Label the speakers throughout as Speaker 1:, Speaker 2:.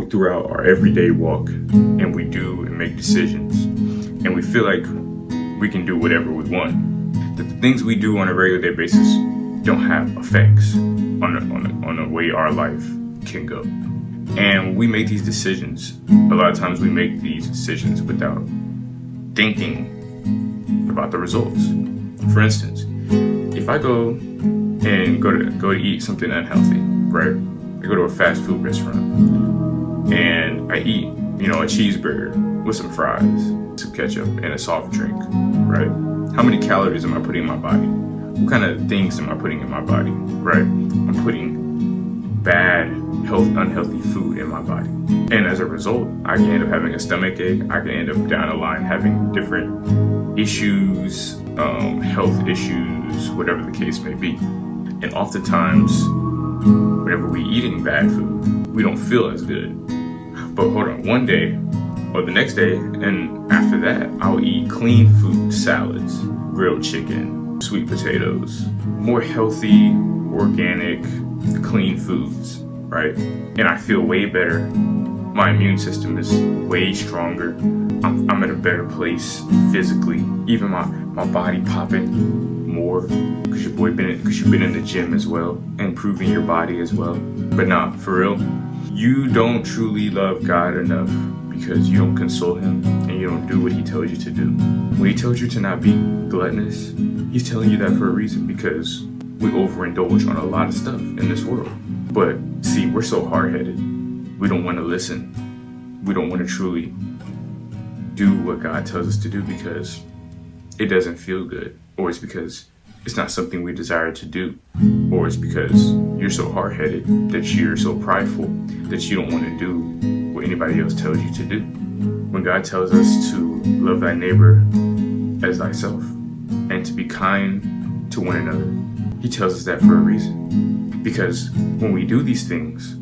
Speaker 1: go throughout our everyday walk and we do and make decisions and we feel like we can do whatever we want, that the things we do on a regular day basis don't have effects on the way our life can go. And when we make these decisions, a lot of times we make these decisions without thinking about the results. For instance, if I go to eat something unhealthy, right? I go to a fast food restaurant and I eat, a cheeseburger with some fries, some ketchup, and a soft drink, right? How many calories am I putting in my body? What kind of things am I putting in my body, right? I'm putting bad, unhealthy food in my body. And as a result, I can end up having a stomach ache. I can end up down the line having different issues, health issues, whatever the case may be. And oftentimes, whenever we eating bad food, we don't feel as good. But hold on, one day or the next day, and after that, I'll eat clean food, salads, grilled chicken, sweet potatoes, more healthy, organic, clean foods, right? And I feel way better. My immune system is way stronger. I'm in a better place physically. Even my body popping more because you've been in the gym as well, improving your body as well. But nah, for real, you don't truly love God enough because you don't consult him and you don't do what he tells you to do. When he tells you to not be gluttonous, he's telling you that for a reason, because we overindulge on a lot of stuff in this world. But see, we're so hard-headed. We don't want to listen. We don't want to truly do what God tells us to do because it doesn't feel good, or it's because it's not something we desire to do, or it's because you're so hard-headed, that you're so prideful, that you don't want to do what anybody else tells you to do. When God tells us to love thy neighbor as thyself and to be kind to one another, he tells us that for a reason. Because when we do these things,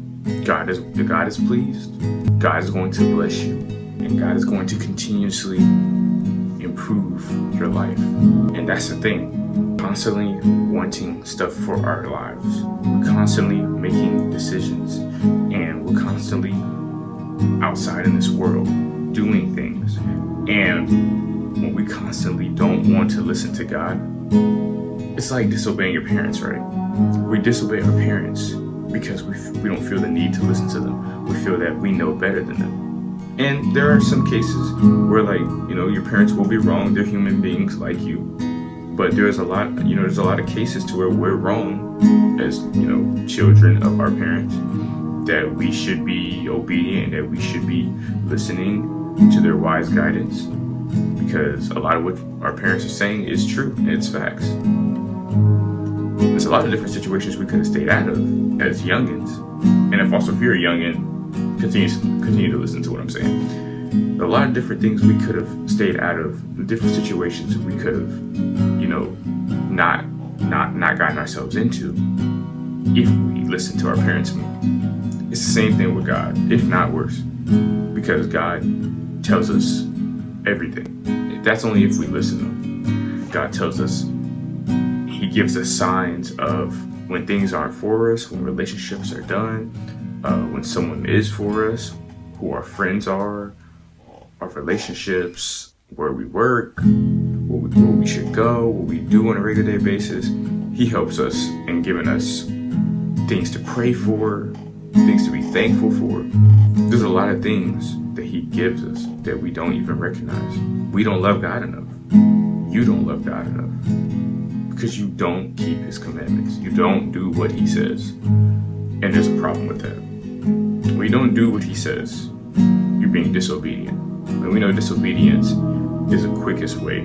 Speaker 1: God is pleased, God is going to bless you, and God is going to continuously improve your life. And that's the thing. Constantly wanting stuff for our lives. We're constantly making decisions, and we're constantly outside in this world doing things. And when we constantly don't want to listen to God, it's like disobeying your parents, right? We disobey our parents because we don't feel the need to listen to them. We feel that we know better than them. And there are some cases where, your parents will be wrong. They're human beings like you. But there's a lot of cases to where we're wrong as, children of our parents, that we should be obedient, that we should be listening to their wise guidance, because a lot of what our parents are saying is true and it's facts. There's a lot of different situations we could have stayed out of as youngins. And if you're a youngin, continue to listen to what I'm saying. A lot of different things we could have stayed out of, different situations we could have, not gotten ourselves into if we listened to our parents more. It's the same thing with God, if not worse, because God tells us everything. That's only if we listen to him. God tells us, he gives us signs of when things aren't for us, when relationships are done, when someone is for us, who our friends are, our relationships, where we work, where we should go, what we do on a regular day basis. He helps us in giving us things to pray for, things to be thankful for. There's a lot of things that he gives us that we don't even recognize. We don't love God enough. You don't love God enough because you don't keep his commandments. You don't do what he says. And there's a problem with that. When you don't do what he says, you're being disobedient. And we know disobedience is the quickest way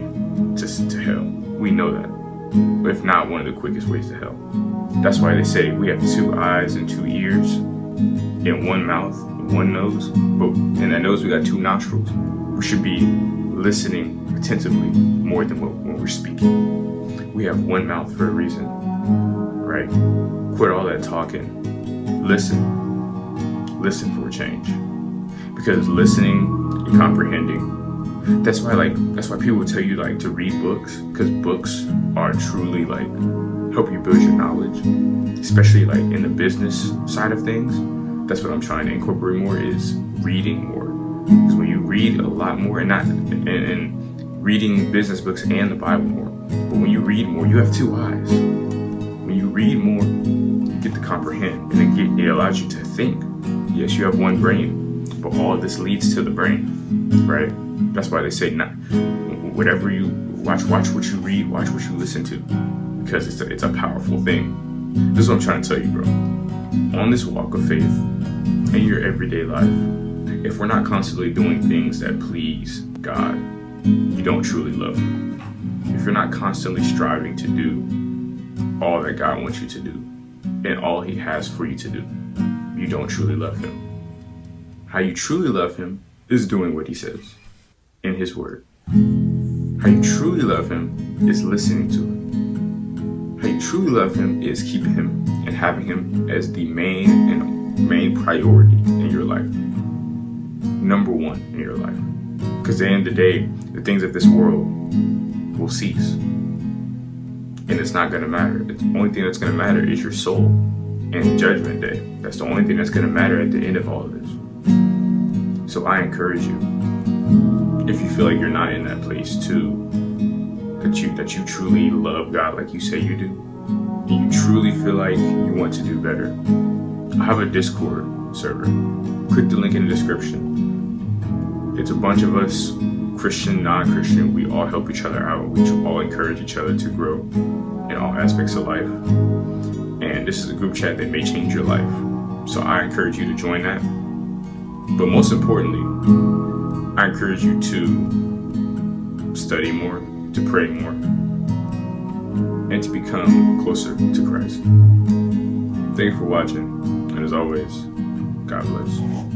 Speaker 1: to hell. We know that. But if not one of the quickest ways to hell. That's why they say we have 2 eyes and 2 ears, and 1 mouth, 1 nose. But in that nose we got 2 nostrils. We should be listening attentively more than when we're speaking. We have 1 mouth for a reason, right? Quit all that talking. Listen. Listen for a change. Because listening and comprehending, that's why people tell you to read books, because books are truly help you build your knowledge, especially in the business side of things. That's what I'm trying to incorporate more, is reading more. Because when you read a lot more, and reading business books and the Bible more, but when you read more, you have two eyes. When you read more, you get to comprehend, and it allows you to think. Yes, you have one brain, but all of this leads to the brain, right? That's why they say, not whatever you watch what you read, watch what you listen to, because it's a powerful thing. This is what I'm trying to tell you, bro. On this walk of faith, in your everyday life, if we're not constantly doing things that please God, you don't truly love Him. If you're not constantly striving to do all that God wants you to do and all He has for you to do, you don't truly love Him. How you truly love Him is doing what He says in His Word. How you truly love Him is listening to Him. How you truly love Him is keeping Him and having Him as the main priority in your life. Number one in your life. Because at the end of the day, the things of this world will cease. And it's not going to matter. The only thing that's going to matter is your soul and Judgment Day. That's the only thing that's going to matter at the end of all of this. So I encourage you, if you feel like you're not in that place too, that you truly love God like you say you do, and you truly feel like you want to do better, I have a Discord server. Click the link in the description. It's a bunch of us, Christian, non-Christian. We all help each other out. We all encourage each other to grow in all aspects of life. And this is a group chat that may change your life. So I encourage you to join that. But most importantly, I encourage you to study more, to pray more, and to become closer to Christ. Thank you for watching, and as always, God bless.